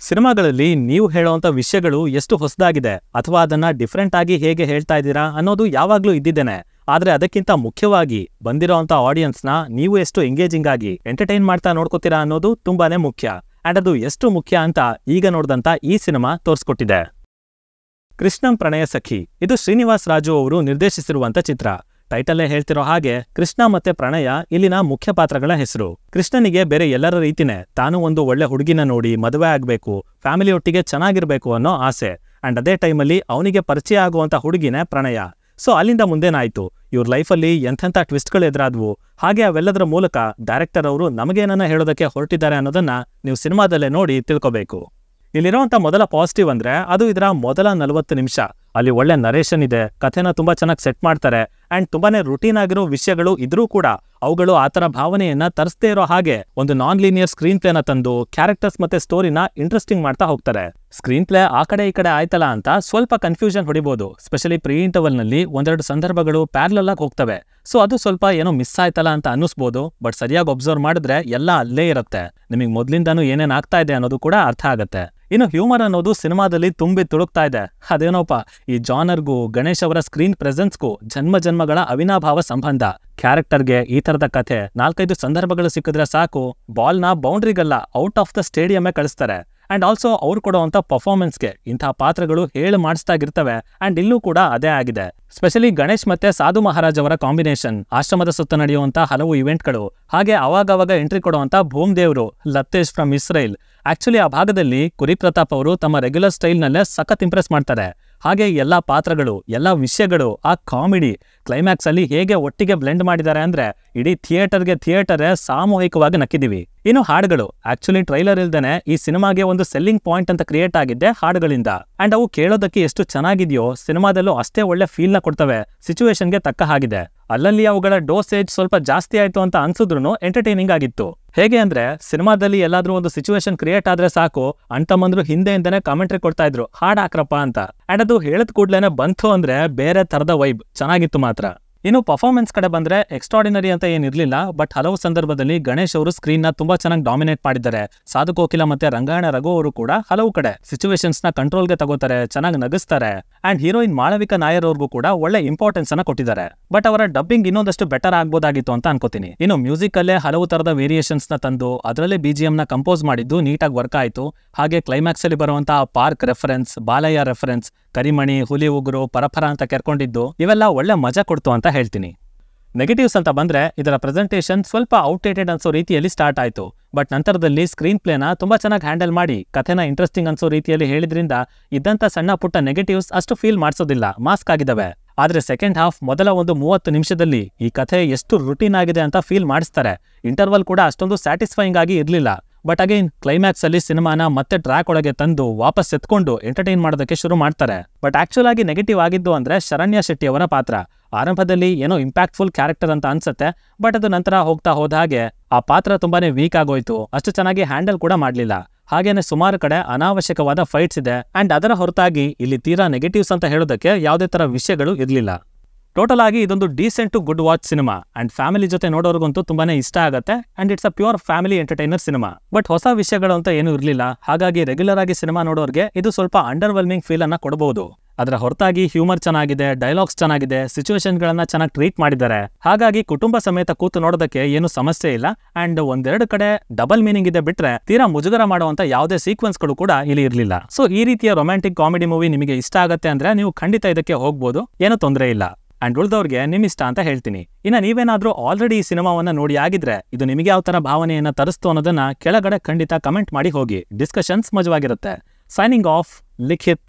ಸಿನಿಮಾಗಳಲ್ಲಿ ನೀವು ಹೇಳುವಂತ ವಿಷಯಗಳು ಎಷ್ಟು ಹೊಸದಾಗಿದೆ ಅಥವಾ ಅದನ್ನ ಡಿಫರೆಂಟ್ ಆಗಿ ಹೇಗೆ ಹೇಳ್ತಾ ಇದ್ದೀರಾ ಅನ್ನೋದು ಯಾವಾಗ್ಲೂ ಇದ್ದಿದ್ದೇನೆ. ಆದ್ರೆ ಅದಕ್ಕಿಂತ ಮುಖ್ಯವಾಗಿ ಬಂದಿರೋಂತ ಆಡಿಯನ್ಸ್ನ ನೀವು ಎಷ್ಟು ಎಂಗೇಜಿಂಗ್ ಆಗಿ ಎಂಟರ್ಟೈನ್ ಮಾಡ್ತಾ ನೋಡ್ಕೋತೀರಾ ಅನ್ನೋದು ತುಂಬಾನೇ ಮುಖ್ಯ. ಅಂಡ್ ಅದು ಎಷ್ಟು ಮುಖ್ಯ ಅಂತ ಈಗ ನೋಡಿದಂತ ಈ ಸಿನಿಮಾ ತೋರಿಸ್ಕೊಟ್ಟಿದೆ. ಕೃಷ್ಣಂ ಪ್ರಣಯ ಸಖಿ ಇದು ಶ್ರೀನಿವಾಸ್ ರಾಜು ಅವರು ನಿರ್ದೇಶಿಸಿರುವಂತ ಚಿತ್ರ. ಟೈಟಲ್ಲೇ ಹೇಳ್ತಿರೋ ಹಾಗೆ ಕೃಷ್ಣ ಮತ್ತೆ ಪ್ರಣಯ ಇಲ್ಲಿನ ಮುಖ್ಯ ಪಾತ್ರಗಳ ಹೆಸರು. ಕೃಷ್ಣನಿಗೆ ಬೇರೆ ಎಲ್ಲರ ರೀತಿನೇ ತಾನು ಒಂದು ಒಳ್ಳೆ ಹುಡುಗಿನ ನೋಡಿ ಮದುವೆ ಆಗ್ಬೇಕು, ಫ್ಯಾಮಿಲಿ ಒಟ್ಟಿಗೆ ಚೆನ್ನಾಗಿರ್ಬೇಕು ಅನ್ನೋ ಆಸೆ. ಅಂಡ್ ಅದೇ ಟೈಮಲ್ಲಿ ಅವನಿಗೆ ಪರಿಚಯ ಆಗುವಂತ ಹುಡುಗಿನೇ ಪ್ರಣಯ. ಸೊ ಅಲ್ಲಿಂದ ಮುಂದೇನಾಯ್ತು, ಇವ್ರ ಲೈಫಲ್ಲಿ ಎಂಥೆಂಥ ಟ್ವಿಸ್ಟ್ಗಳು ಎದುರಾದ್ವು, ಹಾಗೆ ಅವೆಲ್ಲದರ ಮೂಲಕ ಡೈರೆಕ್ಟರ್ ಅವರು ನಮಗೇನನ್ನ ಹೇಳೋದಕ್ಕೆ ಹೊರಟಿದ್ದಾರೆ ಅನ್ನೋದನ್ನ ನೀವು ಸಿನಿಮಾದಲ್ಲೇ ನೋಡಿ ತಿಳ್ಕೋಬೇಕು. ಇಲ್ಲಿರೋಂಥ ಮೊದಲ ಪಾಸಿಟಿವ್ ಅಂದ್ರೆ ಅದು ಇದರ ಮೊದಲ 40 ನಿಮಿಷ. ಅಲ್ಲಿ ಒಳ್ಳೆ ನರೇಷನ್ ಇದೆ, ಕಥೆನ ತುಂಬಾ ಚೆನ್ನಾಗಿ ಸೆಟ್ ಮಾಡ್ತಾರೆ. ಅಂಡ್ ತುಂಬಾನೇ ರುಟೀನ್ ಆಗಿರೋ ವಿಷಯಗಳು ಇದ್ರೂ ಕೂಡ ಅವುಗಳು ಆತರ ಭಾವನೆಯನ್ನ ತರಿಸದೇ ಇರೋ ಹಾಗೆ ಒಂದು ನಾನ್ ಲೀನಿಯರ್ ಸ್ಕ್ರೀನ್ ಪ್ಲೇನ ತಂದು ಕ್ಯಾರೆಕ್ಟರ್ಸ್ ಮತ್ತೆ ಸ್ಟೋರಿನ ಇಂಟ್ರೆಸ್ಟಿಂಗ್ ಮಾಡ್ತಾ ಹೋಗ್ತಾರೆ. ಸ್ಕ್ರೀನ್ ಪ್ಲೇ ಆ ಕಡೆ ಈ ಕಡೆ ಆಯ್ತಲ್ಲ ಅಂತ ಸ್ವಲ್ಪ ಕನ್ಫ್ಯೂಷನ್ ಹೊಡಿಬಹುದು. ಸ್ಪೆಷಲಿ ಪ್ರೀ ಇಂಟರ್ವಲ್ ನಲ್ಲಿ ಒಂದೆರಡು ಸಂದರ್ಭಗಳು ಪ್ಯಾರಲಲ್ ಆಗಿ ಹೋಗ್ತವೆ. ಸೊ ಅದು ಸ್ವಲ್ಪ ಏನೋ ಮಿಸ್ ಆಯ್ತಲ್ಲ ಅಂತ ಅನ್ನಿಸ್ಬೋದು. ಬಟ್ ಸರಿಯಾಗಿ ಒಬ್ಸರ್ವ್ ಮಾಡಿದ್ರೆ ಎಲ್ಲ ಅಲ್ಲೇ ಇರುತ್ತೆ. ನಿಮಗೆ ಮೊದ್ಲಿಂದಾನು ಏನೇನ್ ಆಗ್ತಾ ಇದೆ ಅನ್ನೋದು ಕೂಡ ಅರ್ಥ ಆಗತ್ತೆ. ಇನ್ನು ಹ್ಯೂಮರ್ ಅನ್ನೋದು ಸಿನಿಮಾದಲ್ಲಿ ತುಂಬಿ ತುಳುಕ್ತಾ ಇದೆ. ಅದೇನೋಪ ಈ ಜಾನರ್ಗೂ ಗಣೇಶ್ ಅವರ ಸ್ಕ್ರೀನ್ ಪ್ರೆಸೆನ್ಸ್ಗೂ ಜನ್ಮಗಳ ಅವಿನಾಭಾವ ಸಂಬಂಧ. ಕ್ಯಾರೆಕ್ಟರ್ಗೆ ಈ ತರದ ಕಥೆ 4-5 ಸಂದರ್ಭಗಳು ಸಿಕ್ಕಿದ್ರೆ ಸಾಕು, ಬಾಲ್ನ ಬೌಂಡ್ರಿಗಲ್ಲ ಔಟ್ ಆಫ್ ದ ಸ್ಟೇಡಿಯಮ್ಮೇ ಕಳಿಸ್ತಾರೆ. ಅಂಡ್ ಆಲ್ಸೋ ಅವ್ರು ಕೊಡುವಂತ ಪರ್ಫಾರ್ಮೆನ್ಸ್ಗೆ ಇಂತಹ ಪಾತ್ರಗಳು ಹೇಳು ಮಾಡಿಸ್ತಾಗಿರ್ತವೆ. ಅಂಡ್ ಇಲ್ಲೂ ಕೂಡ ಅದೇ ಆಗಿದೆ. ಸ್ಪೆಷಲಿ ಗಣೇಶ್ ಮತ್ತೆ ಸಾಧು ಮಹಾರಾಜ್ ಅವರ ಕಾಂಬಿನೇಷನ್, ಆಶ್ರಮದ ಸುತ್ತ ನಡೆಯುವಂತ ಹಲವು ಇವೆಂಟ್ಗಳು, ಹಾಗೆ ಅವಾಗವಾಗ ಎಂಟ್ರಿ ಕೊಡುವಂತ ಭೂಮ್ದೇವ್ರು ಲತ್ತೇಶ್ ಫ್ರಮ್ ಇಸ್ರೇಲ್. ಆಕ್ಚುಲಿ ಆ ಭಾಗದಲ್ಲಿ ಕುರಿ ಪ್ರತಾಪ್ ಅವರು ತಮ್ಮ ರೆಗ್ಯುಲರ್ ಸ್ಟೈಲ್ ನಲ್ಲೇ ಸಖತ್ ಇಂಪ್ರೆಸ್ ಮಾಡ್ತಾರೆ. ಹಾಗೆ ಎಲ್ಲಾ ಪಾತ್ರಗಳು, ಎಲ್ಲಾ ವಿಷಯಗಳು, ಆ ಕಾಮಿಡಿ ಕ್ಲೈಮ್ಯಾಕ್ಸ್ ಅಲ್ಲಿ ಹೇಗೆ ಒಟ್ಟಿಗೆ ಬ್ಲೆಂಡ್ ಮಾಡಿದ್ದಾರೆ ಅಂದ್ರೆ ಇಡೀ ಥಿಯೇಟರೇ ಸಾಮೂಹಿಕವಾಗಿ ನಕ್ಕಿದೀವಿ. ಇನ್ನು ಹಾಡುಗಳು, ಆಕ್ಚುಲಿ ಟ್ರೈಲರ್ ಇಲ್ದೇನೆ ಈ ಸಿನಿಮಾಗೆ ಒಂದು ಸೆಲ್ಲಿಂಗ್ ಪಾಯಿಂಟ್ ಅಂತ ಕ್ರಿಯೇಟ್ ಆಗಿದ್ದೆ ಹಾಡುಗಳಿಂದ. ಅಂಡ್ ಅವು ಕೇಳೋದಕ್ಕೆ ಎಷ್ಟು ಚೆನ್ನಾಗಿದೆಯೋ ಸಿನಿಮಾದಲ್ಲೂ ಅಷ್ಟೇ ಒಳ್ಳೆ ಫೀಲ್ ನ ಕೊಡ್ತವೆ, ಸಿಚುವೇಶನ್ಗೆ ತಕ್ಕ ಹಾಗಿದೆ. ಅಲ್ಲಲ್ಲಿ ಅವುಗಳ ಡೋಸೇಜ್ ಸ್ವಲ್ಪ ಜಾಸ್ತಿ ಆಯ್ತು ಅಂತ ಅನ್ಸಿದ್ರು ಎಂಟರ್ಟೈನಿಂಗ್ ಆಗಿತ್ತು. ಹೇಗೆ ಅಂದ್ರೆ ಸಿನಿಮಾದಲ್ಲಿ ಎಲ್ಲಾದ್ರೂ ಒಂದು ಸಿಚುವೇಶನ್ ಕ್ರಿಯೇಟ್ ಆದ್ರೆ ಸಾಕು, ಅಣ್ತಮ್ಮಂದ್ರು ಹಿಂದೆಯಿಂದನೇ ಕಾಮೆಂಟ್ರಿ ಕೊಡ್ತಾ ಇದ್ರು ಹಾಡ್ ಹಾಕ್ರಪ್ಪ ಅಂತ. ಅಂಡ್ ಅದು ಹೇಳದ್ ಕೂಡ್ಲೇನೆ ಬಂತು ಅಂದ್ರೆ ಬೇರೆ ತರದ ವೈಬ್ ಚೆನ್ನಾಗಿತ್ತು ಮಾತ್ರ. ಇನ್ನು ಪರ್ಫಾರ್ಮೆನ್ಸ್ ಕಡೆ ಬಂದ್ರೆ ಎಕ್ಸ್ಟ್ರಾರ್ಡಿನರಿ ಅಂತ ಏನಿರ್ಲಿಲ್ಲ. ಬಟ್ ಹಲವು ಸಂದರ್ಭದಲ್ಲಿ ಗಣೇಶ್ ಅವರು ಸ್ಕ್ರೀನ್ ನ ತುಂಬಾ ಚೆನ್ನಾಗಿ ಡಾಮಿನೇಟ್ ಮಾಡಿದ್ದಾರೆ. ಸಾಧು ಕೋಕಿಲ ಮತ್ತೆ ರಂಗಾಯಣ ರಘು ಅವರು ಕೂಡ ಹಲವು ಕಡೆ ಸಿಚುವೇಶನ್ಸ್ ನ ಕಂಟ್ರೋಲ್ಗೆ ತಗೋತಾರೆ, ಚೆನ್ನಾಗಿ ನಗಿಸ್ತಾರೆ. ಅಂಡ್ ಹೀರೋಯಿನ್ ಮಾಳವಿಕಾ ನಾಯರ್ ಅವ್ರಿಗೂ ಕೂಡ ಒಳ್ಳೆ ಇಂಪಾರ್ಟೆನ್ಸ್ ಅನ್ನ ಕೊಟ್ಟಿದ್ದಾರೆ. ಬಟ್ ಅವರ ಡಬ್ಬಿಂಗ್ ಇನ್ನೊಂದಷ್ಟು ಬೆಟರ್ ಆಗ್ಬೋದಾಗಿತ್ತು ಅಂತ ಅನ್ಕೋತೀನಿ. ಇನ್ನು ಮ್ಯೂಸಿಕ್ ಅಲ್ಲೇ ಹಲವು ತರದ ವೇರಿಯೇಷನ್ಸ್ ನ ತಂದು ಅದರಲ್ಲೇ BGM ನ ಕಂಪೋಸ್ ಮಾಡಿದ್ದು ನೀಟಾಗಿ ವರ್ಕ್ ಆಯ್ತು. ಹಾಗೆ ಕ್ಲೈಮ್ಯಾಕ್ಸ್ ಅಲ್ಲಿ ಬರುವಂತಹ ಪಾರ್ಕ್ ರೆಫರೆನ್ಸ್, ಬಾಲಯ್ಯ ರೆಫರೆನ್ಸ್, ಕರಿಮಣಿ, ಹುಲಿ ಉಗುರು, ಪರಪರ ಅಂತ ಕೆರ್ಕೊಂಡಿದ್ದು ಇವೆಲ್ಲ ಒಳ್ಳೆ ಮಜಾ ಕೊಡ್ತು ಅಂತ ಹೇಳ್ತೀನಿ. ನೆಗೆಟಿವ್ಸ್ ಅಂತ ಬಂದ್ರೆ ಇದರ ಪ್ರೆಸೆಂಟೇಷನ್ ಸ್ವಲ್ಪ ಔಟ್ಡೇಟೆಡ್ ಅನ್ಸೋ ರೀತಿಯಲ್ಲಿ ಸ್ಟಾರ್ಟ್ ಆಯ್ತು. ಬಟ್ ನಂತರದಲ್ಲಿ ಸ್ಕ್ರೀನ್ ಪ್ಲೇನ ತುಂಬಾ ಚೆನ್ನಾಗಿ ಹ್ಯಾಂಡಲ್ ಮಾಡಿ ಕಥೆನ ಇಂಟ್ರೆಸ್ಟಿಂಗ್ ಅನ್ಸೋ ರೀತಿಯಲ್ಲಿ ಹೇಳಿದ್ರಿಂದ ಇದ್ದಂತ ಸಣ್ಣ ಪುಟ್ಟ ನೆಗೆಟಿವ್ಸ್ ಅಷ್ಟು ಫೀಲ್ ಮಾಡಿಸೋದಿಲ್ಲ, ಮಾಸ್ಕ್ ಆಗಿದಾವೆ. ಆದ್ರೆ ಸೆಕೆಂಡ್ ಹಾಫ್ ಮೊದಲ ಒಂದು 30 ನಿಮಿಷದಲ್ಲಿ ಈ ಕಥೆ ಎಷ್ಟು ರುಟೀನ್ ಆಗಿದೆ ಅಂತ ಫೀಲ್ ಮಾಡಿಸ್ತಾರೆ. ಇಂಟರ್ವಲ್ ಕೂಡ ಅಷ್ಟೊಂದು ಸ್ಯಾಟಿಸ್ಫೈಯಿಂಗ್ ಆಗಿ ಇರ್ಲಿಲ್ಲ. ಬಟ್ ಅಗೈನ್ ಕ್ಲೈಮ್ಯಾಕ್ಸ್ ಅಲ್ಲಿ ಸಿನಿಮಾನ ಮತ್ತೆ ಟ್ರ್ಯಾಕ್ ಒಳಗೆ ತಂದು ವಾಪಸ್ ಎತ್ಕೊಂಡು ಎಂಟರ್ಟೈನ್ ಮಾಡೋದಕ್ಕೆ ಶುರು ಮಾಡ್ತಾರೆ. ಬಟ್ ಆಕ್ಚುಲ್ ಆಗಿ ನೆಗೆಟಿವ್ ಆಗಿದ್ದು ಅಂದ್ರೆ ಶರಣ್ಯ ಶೆಟ್ಟಿ ಅವರ ಪಾತ್ರ. ಆರಂಭದಲ್ಲಿ ಏನೋ ಇಂಪ್ಯಾಕ್ಟ್ಫುಲ್ ಕ್ಯಾರೆಕ್ಟರ್ ಅಂತ ಅನ್ಸುತ್ತೆ, ಬಟ್ ಅದು ನಂತರ ಹೋಗ್ತಾ ಹೋದ ಹಾಗೆ ಆ ಪಾತ್ರ ತುಂಬಾನೇ ವೀಕ್ ಆಗೋಯ್ತು, ಅಷ್ಟು ಚೆನ್ನಾಗಿ ಹ್ಯಾಂಡಲ್ ಕೂಡ ಮಾಡ್ಲಿಲ್ಲ. ಹಾಗೇನೆ ಸುಮಾರು ಕಡೆ ಅನಾವಶ್ಯಕವಾದ ಫೈಟ್ಸ್ ಇದೆ. ಅಂಡ್ ಅದರ ಹೊರತಾಗಿ ಇಲ್ಲಿ ತೀರಾ ನೆಗೆಟಿವ್ಸ್ ಅಂತ ಹೇಳೋದಕ್ಕೆ ಯಾವುದೇ ತರ ವಿಷಯಗಳು ಇರ್ಲಿಲ್ಲ. ಟೋಟಲ್ ಆಗಿ ಇದೊಂದು decent to good watch cinema. And family ಜೊತೆ ನೋಡೋರ್ಗಂತೂ ತುಂಬಾನೇ ಇಷ್ಟ ಆಗತ್ತೆ. And it's a pure family entertainer cinema. But ಹೊಸ ವಿಷಯಗಳು ಅಂತ ಏನೂ ಇರಲಿಲ್ಲ. ಹಾಗಾಗಿ ರೆಗ್ಯುಲರ್ ಆಗಿ ಸಿನಿಮಾ ನೋಡೋರ್ಗೆ ಇದು ಸ್ವಲ್ಪ ಅಂಡರ್ವೆಲ್ಮಿಂಗ್ ಫೀಲ್ ಅನ್ನ ಕೊಡಬಹುದು. ಅದರ ಹೊರತಾಗಿ ಹ್ಯೂಮರ್ ಚೆನ್ನಾಗಿದೆ, ಡೈಲಾಗ್ಸ್ ಚೆನ್ನಾಗಿದೆ, ಸಿಚುವೇಶನ್ ಗಳನ್ನ ಚೆನ್ನಾಗಿ ಟ್ರೀಟ್ ಮಾಡಿದ್ದಾರೆ. ಹಾಗಾಗಿ ಕುಟುಂಬ ಸಮೇತ ಕೂತು ನೋಡೋದಕ್ಕೆ ಏನು ಸಮಸ್ಯೆ ಇಲ್ಲ. ಅಂಡ್ ಒಂದೆರಡು ಕಡೆ ಡಬಲ್ ಮೀನಿಂಗ್ ಇದೆ ಬಿಟ್ರೆ ತೀರಾ ಮುಜುಗರ ಮಾಡುವಂತ ಯಾವುದೇ ಸೀಕ್ವೆನ್ಸ್ ಗಳು ಕೂಡ ಇಲ್ಲಿ ಇರಲಿಲ್ಲ. ಸೊ ಈ ರೀತಿಯ ರೊಮ್ಯಾಂಟಿಕ್ ಕಾಮಿಡಿ ಮೂವಿ ನಿಮಗೆ ಇಷ್ಟ ಆಗತ್ತೆ ಅಂದ್ರೆ ನೀವು ಖಂಡಿತ ಇದಕ್ಕೆ ಹೋಗ್ಬೋದು, ಏನೂ ತೊಂದರೆ ಇಲ್ಲ. ಅಂಡ್ ಉಳಿದವ್ರಿಗೆ ನಿಮ್ ಇಷ್ಟ ಅಂತ ಹೇಳ್ತೀನಿ. ಇನ್ನ ನೀವೇನಾದ್ರೂ ಆಲ್ರೆಡಿ ಈ ಸಿನಿಮಾವನ್ನ ನೋಡಿ ಆಗಿದ್ರೆ ಇದು ನಿಮಗೆ ಯಾವ ತರ ಭಾವನೆಯನ್ನ ತರಿಸ್ತು ಅನ್ನೋದನ್ನ ಕೆಳಗಡೆ ಖಂಡಿತ ಕಮೆಂಟ್ ಮಾಡಿ ಹೋಗಿ. ಡಿಸ್ಕಷನ್ಸ್ ಮಜವಾಗಿರುತ್ತೆ. ಸೈನಿಂಗ್ ಆಫ್, ಲಿಖಿತ್.